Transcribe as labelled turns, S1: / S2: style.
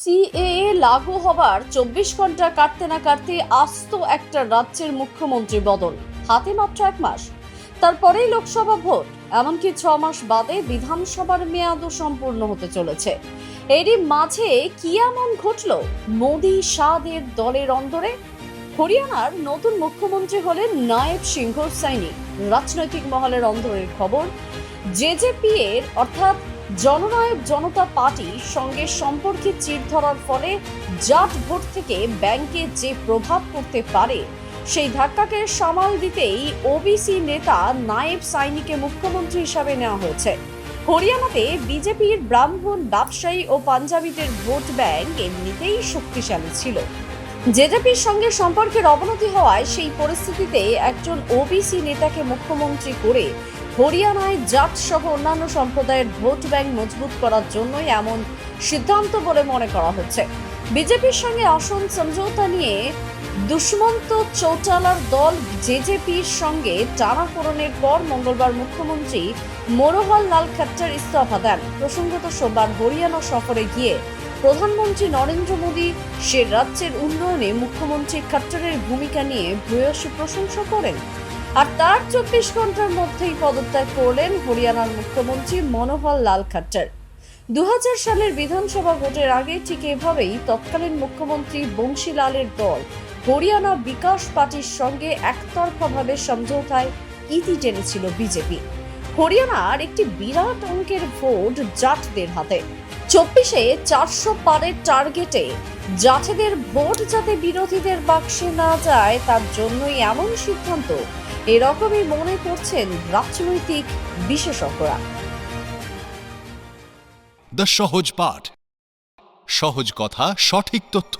S1: CAA লাগু হবার 24 ঘন্টা কাটতে না কাটতে আস্ত একটা রাজ্যের মুখ্যমন্ত্রী বদল, হাতে মাত্র 1 মাস। তারপরেই লোকসভা ভোট, এমনকি 6 মাস বাদে বিধানসভার মেয়াদও সম্পূর্ণ হতে চলেছে। এরই মাঝে কি এমন ঘটল মোদি শাহদের দলের অন্দরে? হরিয়ানার নতুন মুখ্যমন্ত্রী হলেন নায়েব সিংহ সাইনি। রাজনৈতিক মহলের অন্দরের খবর, জেজেপি এর অর্থাৎ জননায়ক জনতা পার্টির সঙ্গে সম্পর্কে চির ধরার ফলে জাট ভোট থেকে ব্যাংকে যে প্রভাব পড়তে পারে সেই ধাক্কাকে সামাল দিতেই ওবিসি নেতা নায়েব সাইনিকে মুখ্যমন্ত্রী হিসাবে নেওয়া হয়েছে। হরিয়ানাতে বিজেপির ব্রাহ্মণ ব্যবসায়ী ও পাঞ্জাবিদের ভোট ব্যাংক এমনিতেই শক্তিশালী ছিল। জেজেপির সঙ্গে সম্পর্কের অবনতি হওয়ায় সেই পরিস্থিতিতে একজন ওবিসি নেতাকে মুখ্যমন্ত্রী করে হরিয়ানায় জাট সহ অন্যান্য সম্প্রদায়ের ভোট ব্যাংক মজবুত করার জন্যই এমন সিদ্ধান্ত বলে মনে করা হচ্ছে। বিজেপির সঙ্গে আসন সমঝোতা নিয়ে দুষ্মন্ত চৌটালার দল জেজেপির সঙ্গে টানাপোড়েনের পর মঙ্গলবার মুখ্যমন্ত্রী মনোহর লাল খট্টার ইস্তফা দেন। প্রসঙ্গত সোমবার হরিয়ানা সফরে গিয়ে প্রধানমন্ত্রী নরেন্দ্র মোদী সে রাজ্যের উন্নয়নে মুখ্যমন্ত্রী খট্টারের ভূমিকা নিয়ে ভূয়সী প্রশংসা করেন। আর তার 24 ঘন্টার মধ্যেই পদত্যাগ করলেন হরিয়ানার মুখ্যমন্ত্রী মনোহর লাল খট্টার। 2000 সালের বিধানসভা ভোটের আগে ঠিক এভাবেই তৎকালীন মুখ্যমন্ত্রী বংশীলালের দল হরিয়ানা বিকাশ পার্টির সঙ্গে একতরফাভাবে সমঝোতায় ইতি টেনেছিল বিজেপি। হরিয়ানার একটি বিরাট অঙ্কের ভোট জাটদের হাতে। 24-এ 400 পারের টার্গেটে জাটেদের ভোট যাতে বিরোধীদের বাক্সে না যায় তার জন্যই এমন সিদ্ধান্ত, এরকমই মনে করছেন রাজনৈতিক বিশেষজ্ঞরা।
S2: দ্য সহজ পাঠ, সহজ কথা, সঠিক তথ্য।